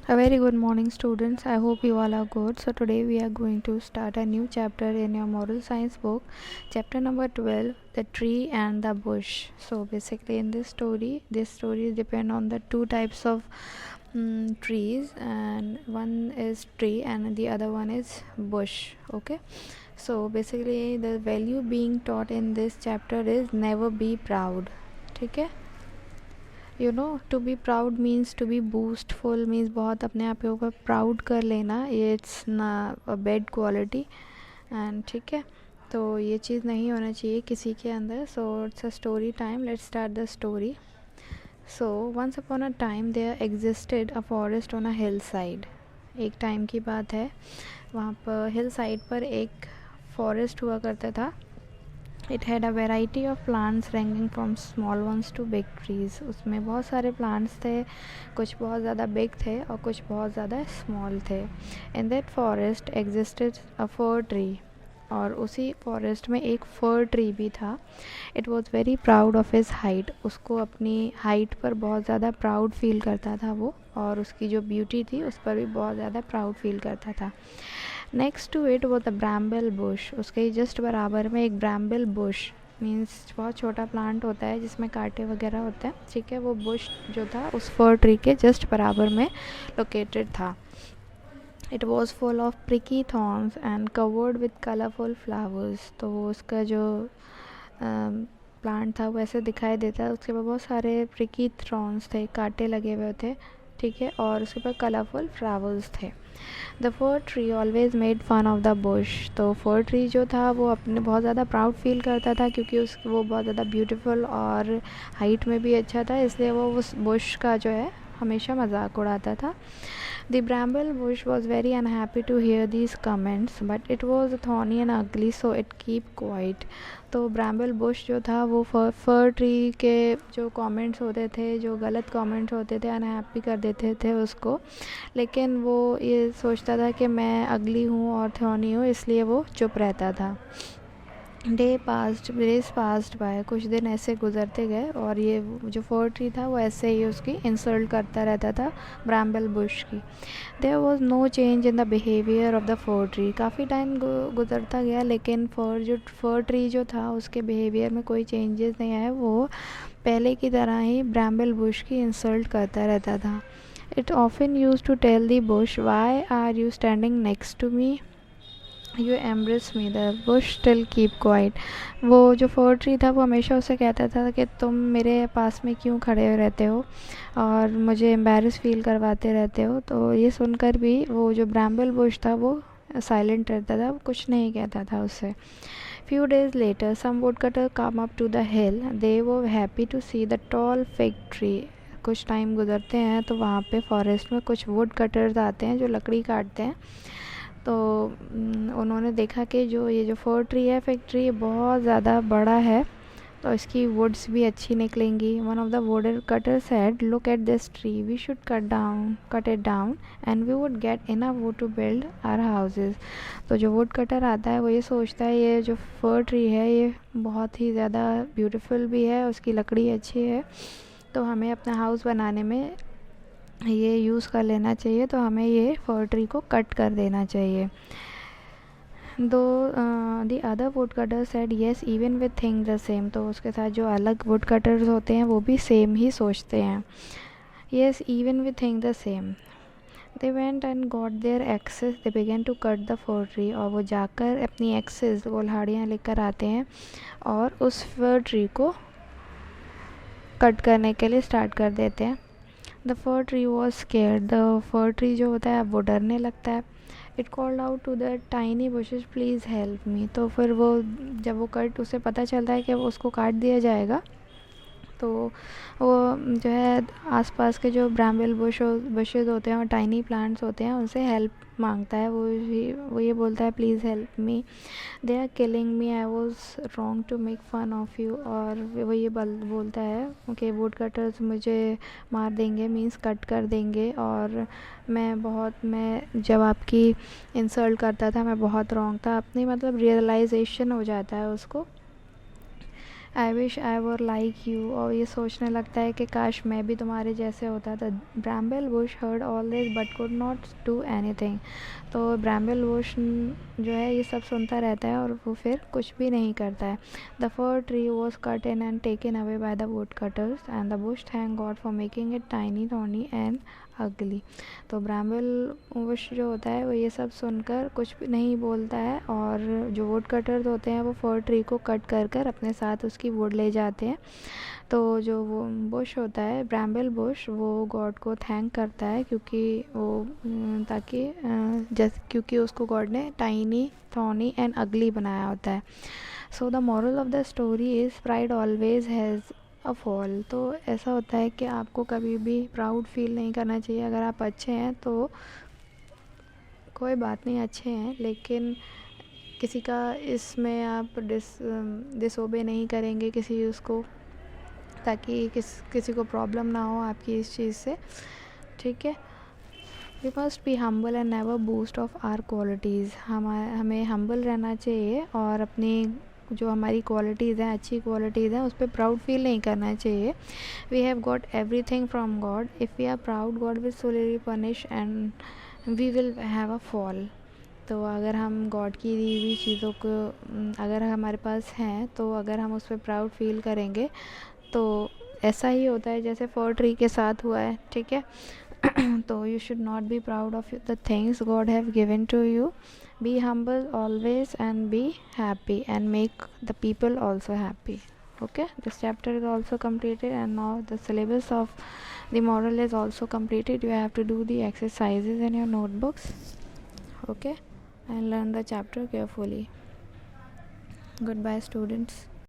A very good morning, students. I hope you all are good. So, today we are going to start a new chapter in your moral science book, chapter number 12, The Tree and the Bush. So, basically, in this story depend on the two types of trees, and one is tree and the other one is bush. Okay, so basically, the value being taught in this chapter is never be proud. Okay, to be proud means to be boastful means बहुत अपने आप के ऊपर proud कर लेना, ये it's ना a bad quality and ठीक है, तो ये चीज़ नहीं होना चाहिए किसी के अंदर. So it's a story time. Let's start the story. So once upon a time there existed a forest on a hill side. एक टाइम की बात है, वहाँ पर हिल साइड पर एक फॉरेस्ट हुआ करता था. It had a variety of plants ranging from small ones to big trees. उसमें बहुत सारे plants थे, कुछ बहुत ज़्यादा big थे और कुछ बहुत ज़्यादा small थे. In that forest existed a fir tree. और उसी फॉरेस्ट में एक फर ट्री भी था. It was very proud of his height. उसको अपनी हाइट पर बहुत ज़्यादा प्राउड फील करता था वो, और उसकी जो ब्यूटी थी उस पर भी बहुत ज़्यादा प्राउड फील करता था. नेक्स्ट टू इट वो द ब्रैम्बल बुश. उसके जस्ट बराबर में एक ब्रैम्बल बुश मीन्स बहुत छोटा प्लांट होता है जिसमें कांटे वगैरह होते हैं, ठीक है. वो बुश जो था उस फर ट्री के जस्ट बराबर में लोकेटेड था. It was full of prickly thorns and covered with colourful flowers. तो उसका जो प्लांट था वो ऐसे दिखाई देता है. उसके ऊपर बहुत सारे प्रिकी थॉर्न्स थे, कांटे लगे हुए थे, ठीक है, और उसके ऊपर कलरफुल फ्लावर्स थे. The fir tree always made fun of the bush. तो फर ट्री जो था वो अपने बहुत ज़्यादा प्राउड फील करता था क्योंकि वो बहुत ज़्यादा ब्यूटीफुल और हाइट में भी अच्छा था, इसलिए वो उस बुश का जो है हमेशा मजाक उड़ाता था. The bramble bush was very unhappy to hear these comments, but it was thorny and ugly, so it kept quiet. तो ब्रैम्बल बुश जो था वो फर ट्री के जो कमेंट्स होते थे, जो गलत कमेंट्स होते थे, अनहैप्पी कर देते थे उसको, लेकिन वो ये सोचता था कि मैं अगली हूँ और थॉर्नी हूँ, इसलिए वो चुप रहता था. Days passed by. कुछ दिन ऐसे गुजरते गए और ये जो फर ट्री था वो ऐसे ही उसकी इंसल्ट करता रहता था ब्रैम्बल बुश की. There was no change in the behaviour of the fir tree. काफ़ी टाइम गुजरता गया लेकिन फर ट्री जो था उसके बिहेवियर में कोई चेंजेस नहीं आए. वो पहले की तरह ही ब्रैम्बल बुश की इंसल्ट करता रहता था. It often use to tell the bush, why are you standing next to me, you embrace me. The bush still keep quiet. वो जो फर ट्री था वो हमेशा उसे कहता था कि तुम मेरे पास में क्यों खड़े रहते हो और मुझे एम्बेरस फील करवाते रहते हो. तो ये सुनकर भी वो जो ब्रैम्बल बुश था वो साइलेंट रहता था, वो कुछ नहीं कहता था उससे. Few days later, some woodcutter come up to the hill. They were happy to see the tall fig tree. कुछ टाइम गुजरते हैं तो वहाँ पे फॉरेस्ट में कुछ वुड कटर्स आते हैं जो लकड़ी काटते हैं. तो उन्होंने देखा कि ये जो फर ट्री है, फिग ट्री, बहुत ज़्यादा बड़ा है तो इसकी वुड्स भी अच्छी निकलेंगी. One of the wood cutter said, look at this tree, we should cut it down and we would get enough wood to build our houses. तो जो वुड कटर आता है वो ये सोचता है ये जो फर ट्री है ये बहुत ही ज़्यादा ब्यूटीफुल भी है, उसकी लकड़ी अच्छी है, तो हमें अपना हाउस बनाने में ये यूज़ कर लेना चाहिए, तो हमें ये फर ट्री को कट कर देना चाहिए. दो the other wood cutter said, yes even we think the same. तो उसके साथ जो अलग वुड कटर्स होते हैं वो भी सेम ही सोचते हैं. Yes even we think the same. They went and got their axes. They began to cut the fir tree. और वो जाकर अपनी एक्सेस कुल्हाड़ियाँ लेकर आते हैं और उस फर ट्री को कट करने के लिए स्टार्ट कर देते हैं. The fir tree was scared. The fir tree जो होता है वो डरने लगता है. It called out to the tiny bushes, please help me. तो फिर वो जब वो उसे पता चलता है कि वो उसको काट दिया जाएगा, तो वो जो है आसपास के जो ब्रैम्बल बुशेस होते हैं और टाइनी प्लांट्स होते हैं उनसे हेल्प मांगता है. वो ये बोलता है, please help me, they are killing me, I was wrong to make fun of you. और वो ये बोलता है कि वुड कटर्स मुझे मार देंगे, मीन्स कट कर देंगे, और मैं जब आपकी इंसल्ट करता था मैं बहुत रॉन्ग था. अपनी मतलब रियलाइजेशन हो जाता है उसको. I wish I were like you, और ये सोचने लगता है कि काश मैं भी तुम्हारे जैसे होता। The bramble bush heard all this but could not do anything. तो ब्रैम्बल बुश जो है ये सब सुनता रहता है और वो फिर कुछ भी नहीं करता है। The fir tree was cut in and taken away by the wood cutters and the Bush thank God for making it tiny thorny and अगली। तो ब्रैम्बल बुश जो होता है वो ये सब सुनकर कुछ भी नहीं बोलता है, और जो वुड कटर्स होते हैं वो फर ट्री को कट कर कर अपने साथ उसकी वुड ले जाते हैं। तो जो वो बुश होता है, ब्रैम्बल बुश, वो गॉड को थैंक करता है क्योंकि वो ताकि जैसे क्योंकि उसको गॉड ने टाइनी थॉर्नी एंड अगली बनाया होता है। So the moral of the story is pride always has a fall. तो ऐसा होता है कि आपको कभी भी प्राउड फील नहीं करना चाहिए। अगर आप अच्छे हैं तो कोई बात नहीं, अच्छे हैं, लेकिन किसी का इसमें आप डिसओबे नहीं करेंगे किसी उसको, ताकि किसी को प्रॉब्लम ना हो आपकी इस चीज़ से, ठीक है। We must be humble and never boast of our qualities. हमें हम्बल रहना चाहिए और अपनी जो हमारी क्वालिटीज़ हैं, अच्छी क्वालिटीज़ हैं, उस पर प्राउड फील नहीं करना चाहिए। We have got every thing from God, if we are proud God will surely punish and we will have a fall. तो अगर हम गॉड की दी हुई चीज़ों को अगर हमारे पास हैं, तो अगर हम उस पर प्राउड फील करेंगे तो ऐसा ही होता है जैसे फर ट्री के साथ हुआ है, ठीक है। तो you should not be proud of the things God have given to you. Be humble always and be happy and make the people also happy. Okay, this chapter is also completed, and now the syllabus of the moral is also completed. You have to do the exercises in your notebooks, okay, and learn the chapter carefully. Goodbye, students.